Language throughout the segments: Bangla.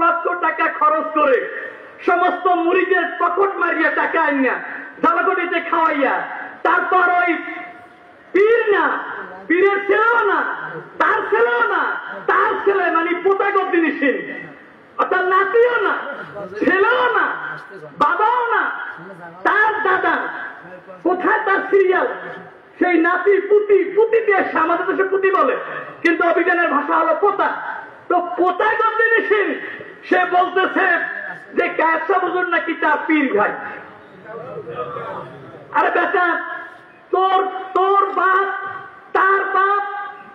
লক্ষ টাকা খরচ করে সমস্ত মুরিদের পকেট মারিয়া টাকা আনিয়া জ্বালাকটিতে খাওয়াইয়া তারপর ওই পীর না, পীরের ছেলেও না, তার ছেলেও না, তার ছেলে মানে পোতাগত জিনিসহীন, অর্থাৎ নাতিও না, ছেলেও না, বাবাও না, তার দাদা কোথায় তার সিরিয়াল, সেই নাতি পুতি, পুতি দিয়ে আমাদের দেশে পুতি বলে, কিন্তু অভিযানের ভাষা হলো পোতা। তো পোতাগত জিনিসহীন সে বলতেছে যে কায়সা হুজুর নাকি তার পীর ভাই। আরে বেটা, তোর তোর বাপ, তার বাপ,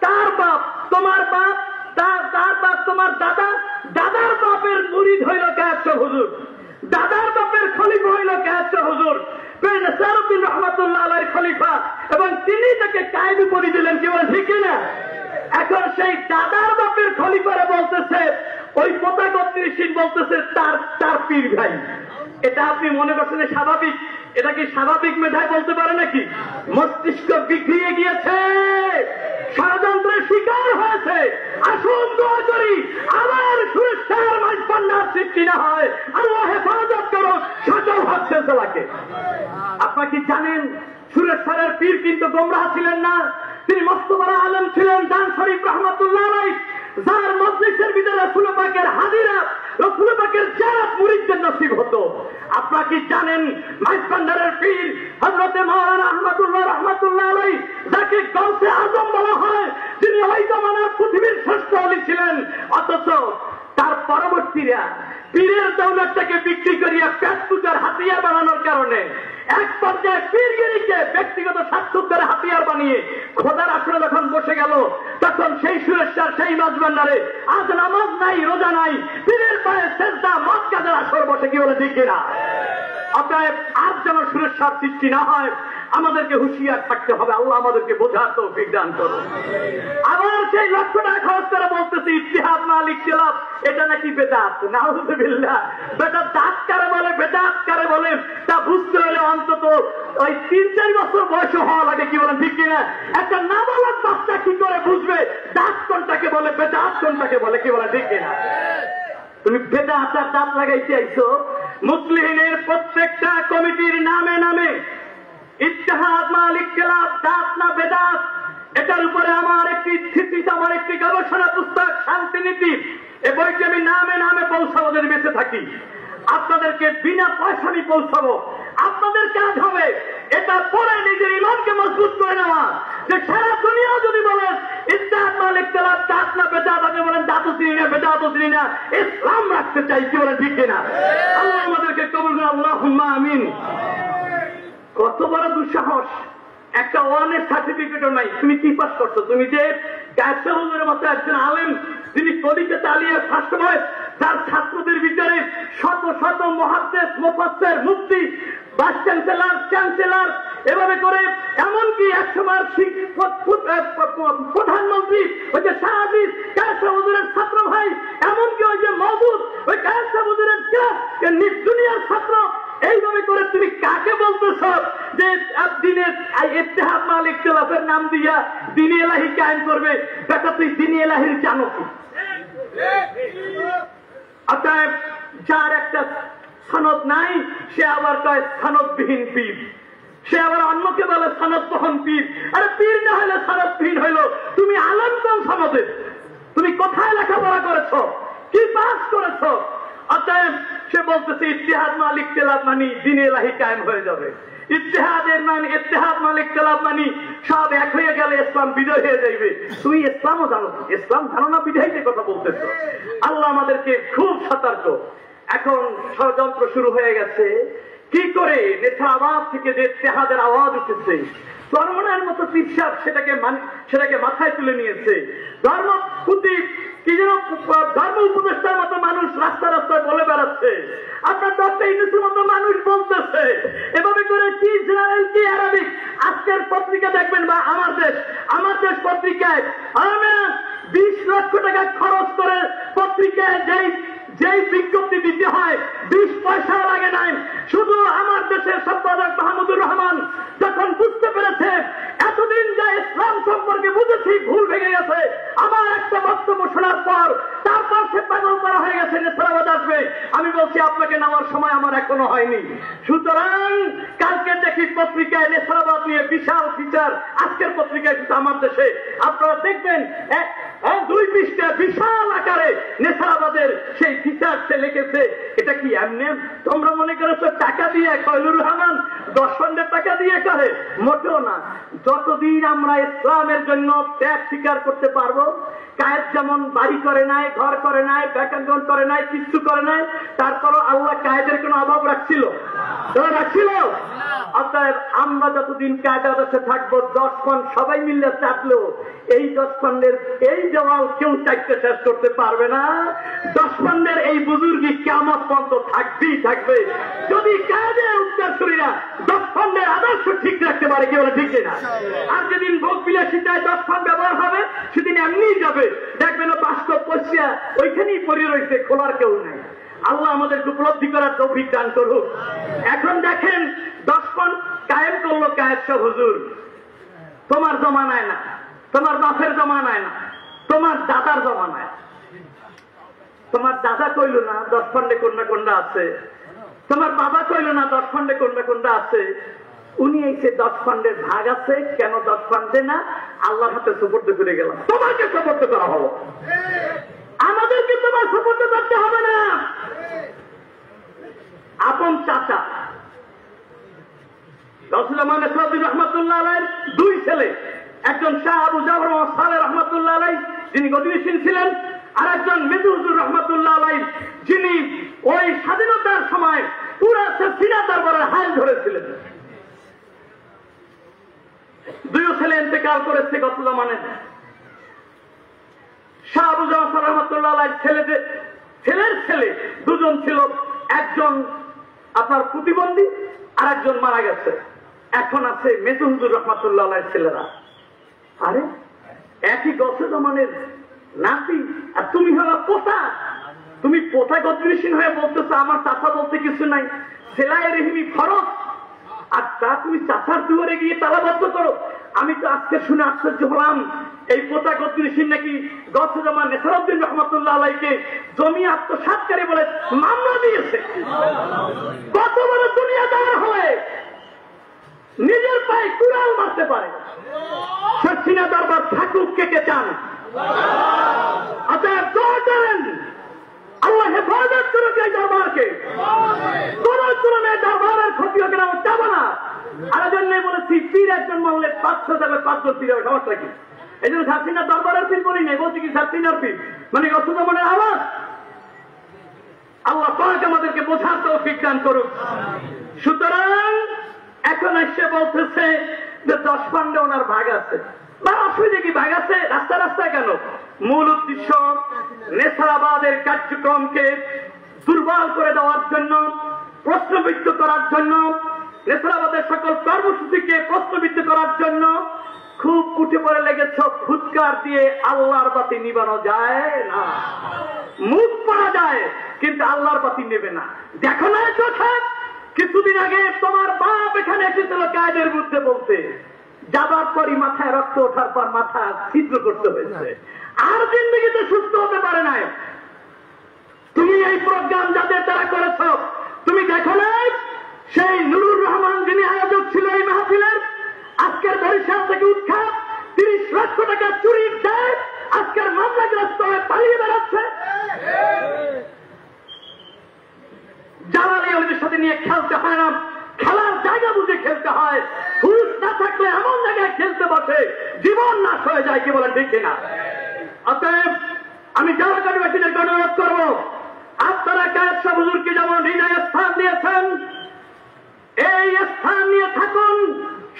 তার বাপ, তোমার বাপ, তার বাপ, তোমার দাদা, দাদার বাপের মুরিদ হইল কায়সা হুজুর, দাদার বাপের খলিফা হইল কায়সা হুজুর, নাসিরউদ্দিন রহমাতুল্লাহ আলাইহির খলিফা, এবং তিনি তাকে কায়েমি করে দিলেন। কি বলে ঠিক না? এখন সেই দাদার বাপের খলিফারে বলতেছে, ওই পোতাগত্রীশীল বলতেছে তার তার পীর ভাই। এটা আপনি মনে করছেন স্বাভাবিক? এটা কি স্বাভাবিক মেধায় বলতে পারে নাকি? মস্তিষ্ক বিগড়িয়ে গিয়েছে, ষড়যন্ত্রের শিকার হয়েছে। আসুন দোয়া করি আবার সুরেশ্বর মাইজপান্ডার সৃষ্টি না হয়, আল্লাহ হেফাজত করো সাজাও হক সিলসিলাকে। আপনারা কি জানেন সুরেশ্বরের পীর কিন্তু গোমরাহ ছিলেন না, তিনি মস্ত বড় আলেম ছিলেন, দান শরীফ রহমাতুল্লাহ আলাইহি, যার মজলিসের ভিতরে রাসূল পাকের হাদিরা, রাসূল পাকের জিয়ারত মুরিদদের নসিব হতো। আপনারা কি জানেন মাইজপান্ডারের পীর হযরতে মাওলানা আহমদুল্লাহ রহমাতুল্লাহ আলাইহি, যাকে গাউসে আজম বলা হয়, যিনি ওই জামানার পৃথিবীর শ্রেষ্ঠ ওলি ছিলেন, অথচ তার পরবর্তীরা পীরের দৌলতটাকে বিক্রি করিয়া পেট পূজার হাতিয়ার বানানোর কারণে এক পর্যায়ে পীরগিরিকে ব্যক্তিগত স্বার্থের হাতিয়ার বানিয়ে খোদার আসরে যখন বসে গেল, তখন সেই সুরেশ্বর, সেই মাঝভান্ডারে আজ নামাজ নাই, রোজা নাই, পীরের পায়ে সেজদা, মদ কাজের আসর বসে। কি বলে ঠিক কিনা? অতএব আজ যেন সুরেশ্বর সৃষ্টি না হয়, আমাদেরকে হুঁশিয়ার থাকতে হবে। আল্লাহ আমাদেরকে বোঝার তৌফিক দান করুন। আবার সেই লক্ষ টাকা খরচ করে বলতেছে ইত্তিহাদ মাল ইখতিলাফ, এটা নাকি বেদাত। নাউযুবিল্লাহ। বেদাত দাঁত কারে বলে, বেদাত কারে বলে তা বুঝতে হলে অন্তত ওই 3-4 বছর বয়স হওয়া লাগে। কি বলেন ঠিক কিনা? একটা নাবালক বাচ্চা কি করে বুঝবে দাঁত কোনটাকে বলে, বেদাত কোনটাকে বলে? কি বলেন ঠিক কিনা? তুমি বেদাত আর দাঁত লাগাইতে আইছো। মুসলিমের প্রত্যেকটা কমিটির নামে নামে ইত্তেহাদ মাল ইখতিলাফ, দাঁত না বেদাত, এটার উপরে আমার একটি থিসিস, আমার একটি গবেষণা পুস্তক শান্তিনীতি, এই বইটি আমি নামে নামে পৌঁছাবো যদি বেঁচে থাকি। আপনাদেরকে বিনা পয়সা আমি পৌঁছাবো। আপনাদের কাজ হবে এটা পরে নিজের ইমানকে মজবুত করে নেওয়া, যে সারা দুনিয়া যদি বলেন ইত্তেহাদ মাল ইখতিলাফ, দাঁত না বেদাত, আপনি বলেন দাঁতও চিনি না, বেদাতও চিনি না, ইসলাম রাখতে চাই। কি বলেন ঠিক কিনা? আল্লাহ আমাদেরকে কবুল করুন, আল্লাহুম্মা আমিন। কত বড় দুঃসাহস! একটা ওয়ানের সার্টিফিকেটও নাই, তুমি কি পাস করছো? তুমি যে কায়সা হুজুরের মতো একজন আলেম, যিনি কলিকাতা আলিয়া ফার্স্ট বয়েস, যার ছাত্রদের ভিতরে শত শত মুহাদ্দিস, মুফাসসির, মুফতি, ভাইস চ্যান্সেলর, চ্যান্সেলর, এভাবে করে এমনকি একসময় প্রধানমন্ত্রী ওই যে শাহাদিস কায়সা হুজুরের ছাত্র ভাই, এমনকি ওই যে মওদুদ ওই কায়সা হুজুরের দুনিয়ার ছাত্র। এইভাবে করে তুমি কাকে বলতেছ যে দিনের ইত্তেহাদ মাল ইখতিলাফের নাম দিয়া দ্বীন ইলাহি কায়েম করবে? বেটা তুই দ্বীন ইলাহির জানো কি? অতএব যার একটা সনদ নাই সে আবার কয় সনদবিহীন পীর, সে আবার অন্যকে বলে সনদ বহন পীর। আরে পীর না হলে সনদবিহীন হইল। তুমি আলেম কোন সনদে? তুমি কোথায় লেখাপড়া করেছো? কি পাস করেছো? অতএব সে বলতেছে ইত্তেহাদ মাল ইখতিলাফ মানে দ্বীন ইলাহি কায়েম হয়ে যাবে। ইত্তেহাদের মানে ইত্তেহাদ মাল ইখতিলাফ মানে সব এক হয়ে গেলে ইসলাম বিজয় হয়ে যাবে। তুমি ইসলামও জানো, ইসলাম জানো না, বিজয়ীতে কথা বলতেছো। আল্লাহ আমাদেরকে খুব সতর্ক। এখন ষড়যন্ত্র শুরু হয়ে গেছে। কি করে নেতার আওয়াজ থেকে যে ইত্তেহাদের আওয়াজ উঠেছে, ধর্মের মতো চিৎসার সেটাকে মাথায় তুলে নিয়েছে। ধর্ম প্রতি কি যেন ধর্ম উপদেষ্টার মতো মানুষ রাস্তা রাস্তায় বলে বেড়াচ্ছে। আপনার ডক্টর ইউনূসের মতো মানুষ বলতেছে। এভাবে করে কি ইসরায়েল কি আরবিক, আজকের পত্রিকা দেখবেন বা আমার দেশ পত্রিকায় 20 লক্ষ টাকা খরচ করে পত্রিকায় যেই বিজ্ঞপ্তি দিতে হয় 20 পয়সা লাগে নাই। শুধু আমার দেশের সম্পাদক মাহমুদুর রহমান যখন বুঝতে পেরেছে এতদিন যা ইসলাম সম্পর্কে বুঝেছি ভুল ভেঙে গেছে। আমার একটা বক্তব্য শোনার পর তারপর সে পাগল করা হয়ে গেছে, নেশারাবাদ আসবে। আমি বলছি আপনাকে নেওয়ার সময় আমার এখনো হয়নি। সুতরাং কালকে দেখি পত্রিকায় নেশারাবাদ নিয়ে বিশাল ফিচার, আজকের পত্রিকায় কিন্তু আমার দেশে আপনারা দেখবেন 2 পৃষ্ঠা বিশাল আকারে নেশারাবাদের সেই ফিচার সে লিখেছে। এটা কি এমনি তোমরা মনে করেছো টাকা দিয়ে কয়লুর রহমান 10 পাউন্ডের টাকা দিয়ে করে? মোটেও না। যতদিন আমরা ইসলামের জন্য ত্যাগ স্বীকার করতে পারবো, কায়েদ যেমন বাড়ি করে নাই, ঘর করে নাই, ব্যাংক অ্যাকাউন্ট করে নাই, কিচ্ছু করে নাই, তারপরও আল্লাহ কায়েদের কোনো অভাব রাখছিল? রাখছিল। অতএব আমরা যতদিন কায়েদের দেশে থাকবো 10 পাউন্ড সবাই মিলে চাটলেও এই 10 পাউন্ডের এই দেওয়াল কেউ চাইতে শেষ করতে পারবে না। 10 পাউন্ডের এই বুজুর্গি কিয়ামত পর্যন্ত থাকবেই থাকবে, যদি কায়েদের উত্তরসূরিরা 10 পাউন্ডের আদর্শ ঠিক রাখতে পারে। কি বলে ঠিক না? আর যেদিন ভোগ বিলাসিতায় 10 পাউন্ড ব্যবহার হবে সেদিন এমনিই যাবে, দেখবেন বাস্তব পয়সা ওইখানেই পড়ে রয়েছে, খোলার কেউ নাই। আল্লাহ আমাদেরকে উপলব্ধি করার তৌফিক দান করুক। এখন দেখেন 10 পাউন্ড কায়েম করলো কায়েদ সাহেব হুজুর। তোমার জমানায় না, তোমার বাপের জমানায় না, তোমার দাদার জমানায়। তোমার দাদা কইল না 10 পাউন্ডে কোনটা কোনটা আছে, তোমার বাবা কইল না 10 পাউন্ডে কোনটা কোনটা আছে। উনি এসে 10 পাউন্ডের ভাগ আছে, কেন 10 পাউন্ডে না? আল্লাহর হাতে সুপর্দ করে গেলাম। তোমাকে সুপর্দ করা হলো, আমাদেরকে তোমার সুপর্দ করতে হবে না। আপন চাচা রসুল্লাহ রহমতুল্লাহ আলাইহির 2 ছেলে, একজন শাহ আবু জাফর সালেহ রহমতুল্লাহ আলাইহি যিনি গদিনশীল ছিলেন, আর একজন মেজু হুজুর রহমতুল্লাহ আলাইহি যিনি ওই স্বাধীনতার সময় পুরা সিনা দরবারের হাল ধরেছিলেন। 2 ছেলে ইন্তেকাল করেছে গত জমানে। শাহ আবু জাফর রহমতুল্লাহ আলাইহির ছেলের ছেলে 2 জন ছিল, একজন আপনার প্রতিবন্ধী আর একজন মারা গেছে। এখন আছে মেজু হুজুর রহমতুল্লাহ আলাইহির ছেলেরা। আরে একই গছে জমানের নাতি, আর তুমি হলো পোতা। তুমি পোতা গদ্রিসীন হয়ে বলতেছো আমার চাচা বলতে কিছু নাই, সেলাই রেহিমি ফরজ, আর তা তুমি চাচার দুয়ারে গিয়ে তালাবদ্ধ করো। আমি তো আজকে শুনে আশ্চর্য হলাম, এই পোতা গদ্রিসীন নাকি গছে জমা নেসারউদ্দিন রহমতুল্লাহ আলাইহিকে জমি আত্মসাৎকারী বলে মামলা দিয়েছে। কত বড় দুনিয়াদার হয়ে নিজের পায়ে কুড়াল মারতে পারে। সিনা দরবার থাকুক, কে কে চান? অতএব দোয়া করেন আল্লাহ হেফাজত করুক এই দরবারকে, কোন তুলনায় দরবারের ক্ষতি হবে না, চাব না। আর জন্যই বলেছি পীর একজন মানলে 500 যাবে, 500 পীর হবে, সমস্যা কি? এই জন্য সাতদিনা দরবারের পীর বলি নাই, বলছি কি সাতদিনার পীর মানে অসুদমনের আওয়াজ। আল্লাহ পাক আমাদেরকে বোঝার তৌফিক দান করুক। সুতরাং এখন এসে বলতেছে যে 10 পাউন্ডে ওনার ভাগ আছে। বা অসুবিধা কি ভাগ আছে? রাস্তা রাস্তায় কেন? মূল উদ্দেশ্য নেশারাবাদের কার্যক্রমকে দুর্বল করে দেওয়ার জন্য, প্রশ্নবিদ্ধ করার জন্য, নেশারাবাদের সকল কর্মসূচিকে প্রশ্নবিদ্ধ করার জন্য খুব উঠে পড়ে লেগেছ। ফুৎকার দিয়ে আল্লাহর বাতি নিবানো যায় না, মুখ পড়া যায় কিন্তু আল্লাহর বাতি নেবে না। দেখো না চোখে, কিছুদিন আগে তোমার বাপ এখানে এসেছিল কায়েদের বিরুদ্ধে বলতে, যাবার পরই মাথায় রক্ত ওঠার পর মাথা ছিদ্র করতে হয়েছে, আর জিন্দগিতে সুস্থ হতে পারে নাই। তুমি এই প্রোগ্রাম যাদের দ্বারা করেছ, তুমি দেখো না সেই নুরুর রহমান যিনি আয়োজক ছিল এই মাহফিলের, আজকের বরিশাল থেকে উৎখাত 30 লক্ষ টাকা চুরির দায় আজকের মামলাগ্রস্ত হয়ে পালিয়ে বেড়াচ্ছে। জালালি ওদের সাথে নিয়ে খেলতে হয় না, খেলার জায়গা বুঝে খেলতে হয়। হুশ না থাকলে এমন জায়গায় খেলতে বসে জীবন নাশ হয়ে যায়। কি বলেন ঠিক কিনা? অতএব আমি যারা কাটিবাসীদেরকে অনুরোধ করব, আপনারা কায়েদ সাহেব হুজুরকে যেমন হৃদয়ে স্থান দিয়েছেন, এই স্থান নিয়ে থাকুন,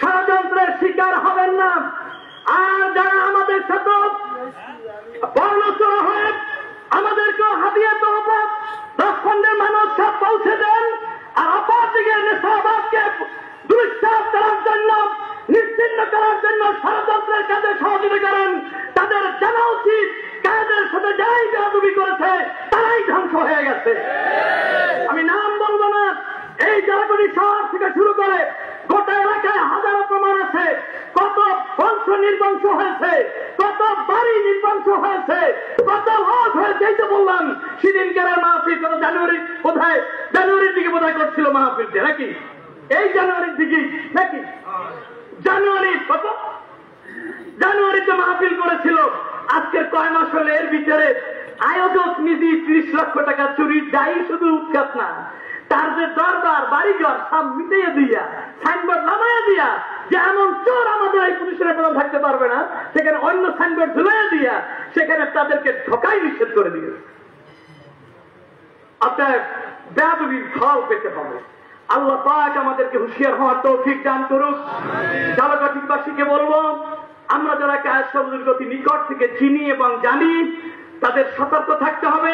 ষড়যন্ত্রের শিকার হবেন না। আর যারা আমাদের সাথে বর্ণচর হয়ে আমাদেরকেও হাদিয়া তহবিল 10 খণ্ডের মানব সব পৌঁছে দেন, আর অপরদিকে নেশাবাদকে দুঃসাহস করার জন্য, নিশ্চিন্ন করার জন্য ষড়যন্ত্রের কাজে সহযোগিতা করেন, তাদের জানা উচিত কায়েদের সাথে যাই বেয়াদবি করেছে তারাই ধ্বংস হয়ে গেছে। আমি নাম বলবো না, এই জারাকুড়ি শহর থেকে শুরু করে গোটা এলাকায় হাজারো প্রমাণ আছে। কত নির্বংশ হয়েছে, কত বাড়ি নির্বংশ হয়েছে, কত লোক হয়েছে। এই তো বললাম সেদিনকার মাহফিল কত জানুয়ারি, কোথায় জানুয়ারির দিকে বোধহয় করছিল মাহফিলটা নাকি, এই জানুয়ারির দিকে নাকি, জানুয়ারি কত জানুয়ারিতে মাহফিল করেছিল। আজকের কয় মাস হলে এর ভিতরে আয়োজক নিজে 30 লক্ষ টাকা চুরির দায়ী শুধু উৎখাত না, তার যে দরবার বাড়িঘর সব মিটিয়ে দিয়া সাইনবোর্ড নামাইয়া দিয়া যে এমন চোর আমাদের এই পুলিশের প্রধান থাকতে পারবে না, সেখানে অন্য সাইনবোর্ড ঝুলাইয়া দিয়া সেখানে তাদেরকে ঢোকাই নিষেধ করে দিয়েছে। অতএব বেয়াদবির ফল পেতে হবে। আল্লাহ পাক আমাদেরকে হুঁশিয়ার হওয়ার তৌফিক দান করুক। ঝালকাঠিবাসীকে বলবো, আমরা যারা কায়েদ সবুজের গতি নিকট থেকে চিনি এবং জানি তাদের সতর্ক থাকতে হবে।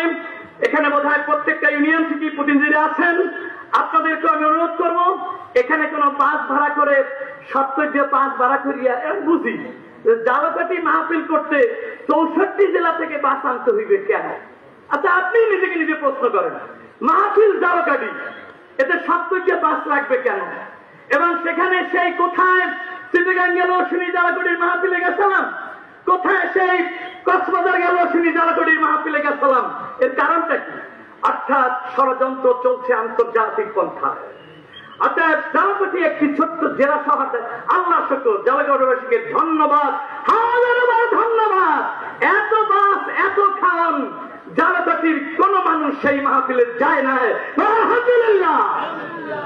এখানে বোধহয় প্রত্যেকটা ইউনিয়ন থেকে প্রতিনিধিরা আছেন, আপনাদেরকে আমি অনুরোধ করবো, এখানে কোনো বাস ভাড়া করে সত্তর বাস ভাড়া করিয়া বুঝি ঝালকাঠি মাহফিল করতে 64 জেলা থেকে বাস আনতে হইবে কেন? আচ্ছা আপনি নিজেকে নিজে প্রশ্ন করেন, মাহফিল ঝালকাঠি, এতে 70 বাস লাগবে কেন? এবং সেখানে সেই কোথায় চিটাগাং গেল শুনি ঝালকাঠির মাহফিলে গেছিলাম, কোথায় সেই কক্সবাজার গেল শুনি ঝালকাঠির মাহফিলে গেছিলাম, এর কারণটা কি? অর্থাৎ ষড়যন্ত্র চলছে আন্তর্জাতিক পন্থায়। অর্থাৎ ঝালকাঠি একটি ছোট্ট জেলা শহর। আল্লাহ শুকর, ঝালকাঠিবাসীকে ধন্যবাদ, হাজারবার ধন্যবাদ। এত বাস এত খান ঝালকাঠির কোন মানুষ সেই মাহফিলে যায় না, আলহামদুলিল্লাহ।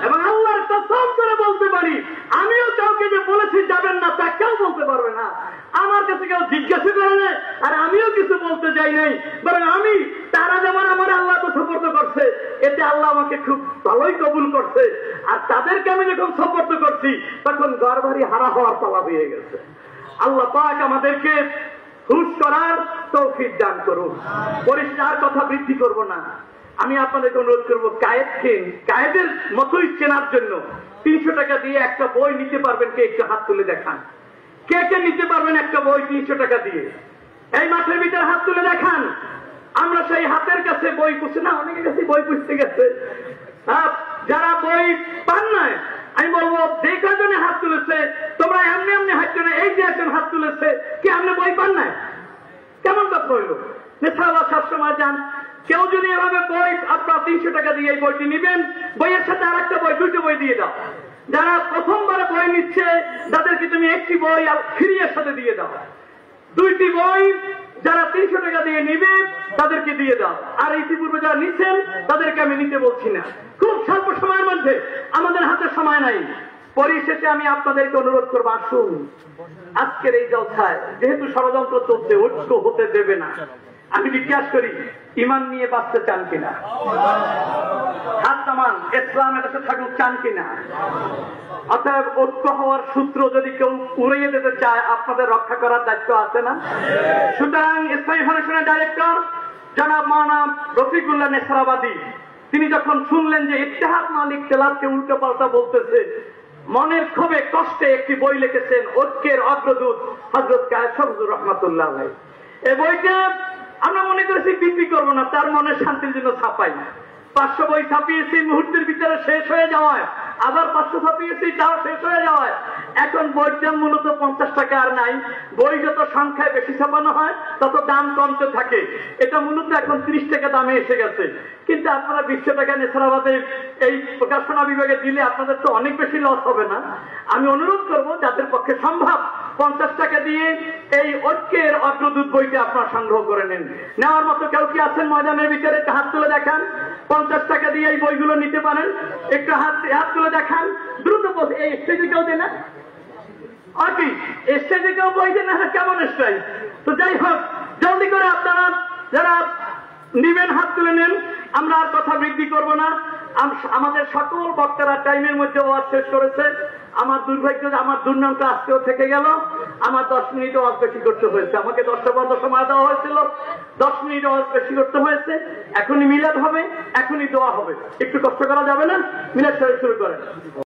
এবং আল্লাহর কসম করে বলতে পারি, আমিও কাউকে যে বলেছি যাবেন না তা কেউ বলতে পারবে না। আমার কাছে কেউ জিজ্ঞাসা করে নাই, আর আমিও কিছু বলতে যাই নাই, বরং আমি তারা যেমন আমার আল্লাহ তো সুপর্দ করছে, এতে আল্লাহ আমাকে খুব ভালোই কবুল করছে। আর তাদেরকে আমি যখন সুপর্দ করছি তখন ঘর বাড়ি হারা হওয়ার পালা হয়ে গেছে। আল্লাহ পাক আমাদেরকে হুঁশ করার তৌফিক দান করুন। পরিষ্কার কথা বৃদ্ধি করব না, আমি আপনাদেরকে অনুরোধ করবো, কায়েদকে কায়েদের মতোই চেনার জন্য 300 টাকা দিয়ে একটা বই নিতে পারবেন কে? একটু হাত তুলে দেখান। কে কে নিতে পারবেন একটা বই 300 টাকা দিয়ে? এই মাঠের ভিতরে হাত তুলে দেখান। আমরা সেই হাতের কাছে বই পুষে না, অনেকের কাছে বই পুষতে গেছে। যারা বই পান নাই, আমি বলবো যে কজনে হাত তুলেছে তোমরা এমনি এমনি হাত তুলে, এই যে একজন হাত তুলেছে কি আপনি বই পান নাই? কেমন কথা হইল? নেশাওয়ালা সবসময় যান। কেউ যদি এভাবে বই আপনার 300 টাকা দিয়ে এই বইটি নিবেন, বইয়ের সাথে আর একটা বই, 2টো বই দিয়ে দাও। যারা প্রথমবারে বই নিচ্ছে তাদেরকে তুমি একটি বই ফ্রিয়ের সাথে দিয়ে দাও। 2টি বই যারা 300 টাকা দিয়ে নিবে তাদেরকে দিয়ে দাও। আর ইতিপূর্বে যারা নিচ্ছেন তাদেরকে আমি নিতে বলছি না। খুব স্বল্প সময়ের মধ্যে, আমাদের হাতে সময় নাই। পরিশেষে আমি আপনাদেরকে অনুরোধ করবো, আসুন আজকের এই জলসায়, যেহেতু ষড়যন্ত্র চলছে, ঐক্য হতে দেবে না। আমি জিজ্ঞাসা করি, ইমান নিয়ে বাঁচতে চান কিনা? হাত নামান, ইসলামের সাথে থাকুক চান কিনা? অতএব ঐক্য হওয়ার সূত্র যদি কেউ উড়িয়ে দিতে চায়, আপনাদের রক্ষা করার দায়িত্ব আছে না? সুতরাং ইসলামী ফাউন্ডেশনের ডাইরেক্টর জনাব মাওলানা রফিকুল্লাহ নেসরাবাদী, তিনি যখন শুনলেন যে ইত্তেহাদ মালিক তেলাতকে উল্টো পাল্টা বলতেছে, মনের ক্ষোভে কষ্টে একটি বই লিখেছেন, ঐক্যের অগ্রদূত হযরত কায়েদ সবুজুর রহমাতুল্লাহ আলাইহি। এই বইটা আমরা মনে করেছি বিক্রি করবো না, তার মনের শান্তির জন্য ছাপাই। 500 বই ছাপিয়েছি, মুহূর্তের ভিতরে শেষ হয়ে যাওয়ায় আবার 500 ছাপিয়েছি, তাও শেষ হয়ে যাওয়ায় এখন বইয়ের দাম মূলত 50 টাকা আর নাই। বই যত সংখ্যায় বেশি ছাপানো হয় তত দাম কমতে থাকে। এটা মূলত এখন 30 টাকা দামে এসে গেছে। কিন্তু আপনারা 20 টাকা নেশারাবাদের এই প্রকাশনা বিভাগে দিলে আপনাদের তো অনেক বেশি লস হবে না? আমি অনুরোধ করব, যাদের পক্ষে সম্ভব 50 টাকা দিয়ে এই ঐক্যের অগ্রদূত বইটা আপনারা সংগ্রহ করে নেন। নেওয়ার মতো কেউ কি আছেন ময়দানের ভিতরে? একটা হাত তুলে দেখান। 50 টাকা দিয়ে এই বইগুলো নিতে পারেন, একটু হাত তুলে দেখান। দ্রুত বসে, এই স্টেজে কেউ দেয় না? কি স্টেজে কেউ বই দেয় না? কেমন স্টাইল? তো যাই হোক, জলদি করে আপনারা যারা নিবেন হাত তুলে নেন। আমরা আর কথা বৃদ্ধি করব না। আমাদের সকল বক্তারা টাইমের মধ্যে ওয়াজ শেষ করেছে। আমার দুর্ভাগ্য, আমার দুর্নাম আজকেও থেকে গেল। আমার 10 মিনিট ওয়াজ বেশি করতে হয়েছে। আমাকে 10টা পর্যন্ত সময় দেওয়া হয়েছিল, 10 মিনিট ওয়াজ বেশি করতে হয়েছে। এখনই মিলাদ হবে, এখনই দোয়া হবে। একটু কষ্ট করা যাবে না? মিলাদ শুরু করেন।